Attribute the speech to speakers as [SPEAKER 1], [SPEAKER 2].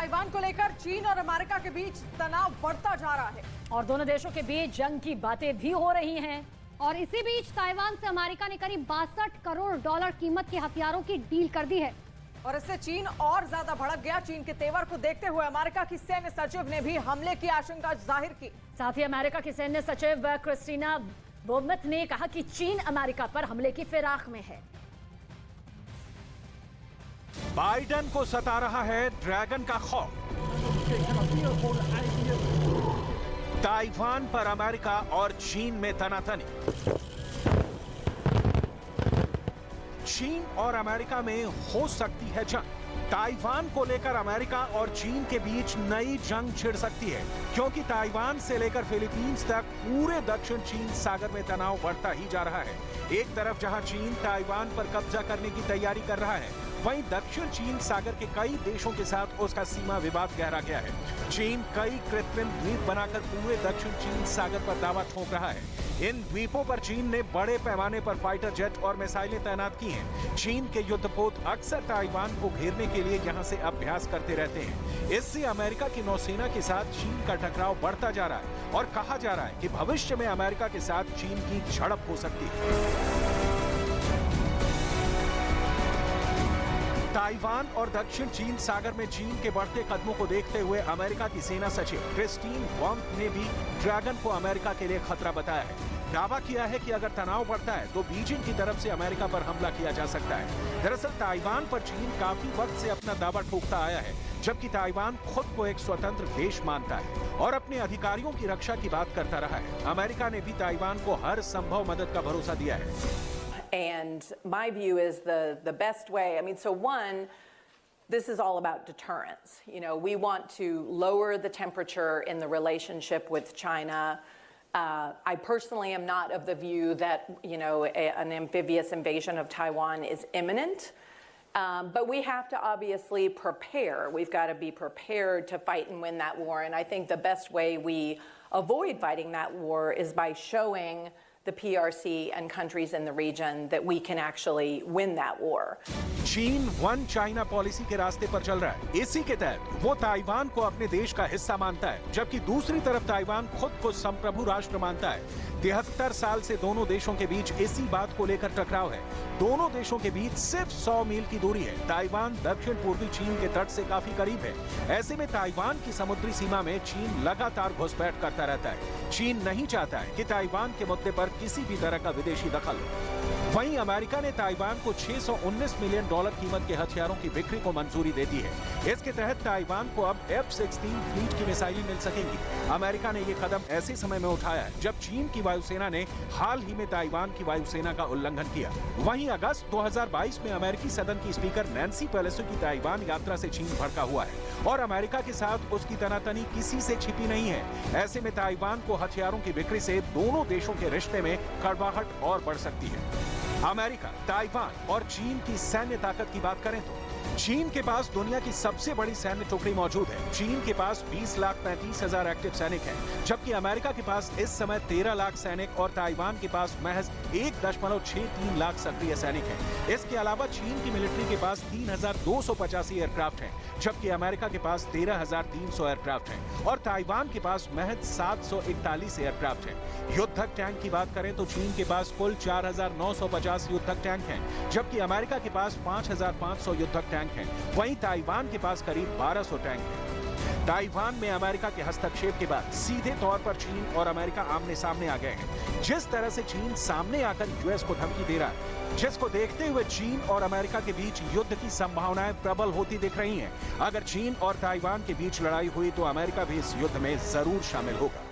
[SPEAKER 1] Taiwan को लेकर चीन और अमेरिका के बीच तनाव बढ़ता जा रहा है
[SPEAKER 2] और दोनों देशों के बीच जंग की बातें भी हो रही हैं।
[SPEAKER 3] और इसी बीच ताइवान से अमेरिका ने करीब 62 करोड़ डॉलर कीमत के हथियारों की डील कर दी है
[SPEAKER 1] और इससे चीन और ज्यादा भड़क गया। चीन के तेवर को देखते हुए अमेरिका की सैन्य सचिव ने भी हमले की आशंका जाहिर की।
[SPEAKER 2] साथ ही अमेरिका की सैन्य सचिव क्रिस्टीना बोमथ ने कहा कि चीन अमेरिका पर हमले की फिराक में है।
[SPEAKER 4] बाइडेन को सता रहा है ड्रैगन का खौफ। ताइवान पर अमेरिका और चीन में तनातनी। चीन और अमेरिका में हो सकती है जंग। ताइवान को लेकर अमेरिका और चीन के बीच नई जंग छिड़ सकती है, क्योंकि ताइवान से लेकर फिलीपींस तक पूरे दक्षिण चीन सागर में तनाव बढ़ता ही जा रहा है। एक तरफ जहां चीन ताइवान पर कब्जा करने की तैयारी कर रहा है, वहीं दक्षिण चीन सागर के कई देशों के साथ उसका सीमा विवाद गहरा गया है। चीन कई कृत्रिम द्वीप बनाकर पूरे दक्षिण चीन सागर पर दावा ठोक रहा है। इन द्वीपों पर चीन ने बड़े पैमाने पर फाइटर जेट और मिसाइलें तैनात की हैं। चीन के युद्धपोत अक्सर ताइवान को घेरने के लिए यहां से अभ्यास करते रहते हैं। इससे अमेरिका की नौसेना के साथ चीन का टकराव बढ़ता जा रहा है और कहा जा रहा है कि भविष्य में अमेरिका के साथ चीन की झड़प हो सकती है। ताइवान और दक्षिण चीन सागर में चीन के बढ़ते कदमों को देखते हुए अमेरिका की सेना सचिव क्रिस्टीन बोमथ ने भी ड्रैगन को अमेरिका के लिए खतरा बताया है। दावा किया है कि अगर तनाव बढ़ता है तो बीजिंग की तरफ से अमेरिका पर हमला किया जा सकता है। दरअसल ताइवान पर चीन काफी वक्त से अपना दावा ठोकता आया है, जबकि ताइवान खुद को एक स्वतंत्र देश मानता है और अपने अधिकारियों की रक्षा की बात करता रहा है। अमेरिका ने भी ताइवान को हर संभव मदद का भरोसा दिया है।
[SPEAKER 5] And my view is the best way, I mean, so one, this is all about deterrence. You know, we want to lower the temperature in the relationship with China. I personally am not of the view that, you know, an amphibious invasion of Taiwan is imminent. But we have to obviously prepare. We've got to be prepared to fight and win that war. And I think the best way we avoid fighting that war is by showing the PRC and countries in the region that we can actually win that war.
[SPEAKER 4] चीन one China policy के रास्ते पर चल रहा है। इसी के तहत वो ताइवान को अपने देश का हिस्सा मानता है, जबकि दूसरी तरफ ताइवान खुद को संप्रभु राष्ट्र मानता है। 73 साल से दोनों देशों के बीच इसी बात को लेकर टकराव है। दोनों देशों के बीच सिर्फ 100 मील की दूरी है। ताइवान दक्षिण पूर्वी चीन के तट से काफी करीब है। ऐसे में ताइवान की समुद्री सीमा में चीन लगातार घुसपैठ करता रहता है। चीन नहीं चाहता है कि ताइवान के मुद्दे पर किसी भी तरह का विदेशी दखल हो। वहीं अमेरिका ने ताइवान को 619 मिलियन डॉलर कीमत के हथियारों की बिक्री को मंजूरी दे दी है। इसके तहत ताइवान को अब F-16 फ्लीट की मिसाइलें मिल सकेंगी। अमेरिका ने ये कदम ऐसे समय में उठाया है जब चीन की वायुसेना ने हाल ही में ताइवान की वायुसेना का उल्लंघन किया। वहीं अगस्त 2022 में अमेरिकी सदन की स्पीकर नैन्सी पेलोसी की ताइवान यात्रा से चीन भड़का हुआ है और अमेरिका के साथ उसकी तनातनी किसी से छिपी नहीं है। ऐसे में ताइवान को हथियारों की बिक्री से दोनों देशों के रिश्ते में कड़वाहट और बढ़ सकती है। अमेरिका, ताइवान और चीन की सैन्य ताकत की बात करें तो चीन के पास दुनिया की सबसे बड़ी सैन्य टुकड़ी मौजूद है। चीन के पास 20,35,000 एक्टिव सैनिक हैं, जबकि अमेरिका के पास इस समय 13 लाख सैनिक और ताइवान के पास महज 1.63 लाख सक्रिय सैनिक हैं। इसके अलावा चीन की मिलिट्री के पास 3,285 एयरक्राफ्ट हैं, जबकि अमेरिका के पास 13,300 एयरक्राफ्ट हैं और ताइवान के पास महज 741 एयरक्राफ्ट हैं। युद्धक टैंक की बात करें तो चीन के पास कुल 4,950 युद्धक टैंक हैं, जबकि अमेरिका के पास 5,500 युद्धक टैंक हैं। वहीं ताइवान के पास करीब 1200 टैंक हैं। ताइवान में अमेरिका के हस्तक्षेप के बाद सीधे तौर पर चीन और अमेरिका आमने सामने आ गए हैं। जिस तरह से चीन सामने आकर यूएस को धमकी दे रहा है, जिसको देखते हुए चीन और अमेरिका के बीच युद्ध की संभावनाएं प्रबल होती दिख रही हैं। अगर चीन और ताइवान के बीच लड़ाई हुई तो अमेरिका भी इस युद्ध में जरूर शामिल होगा।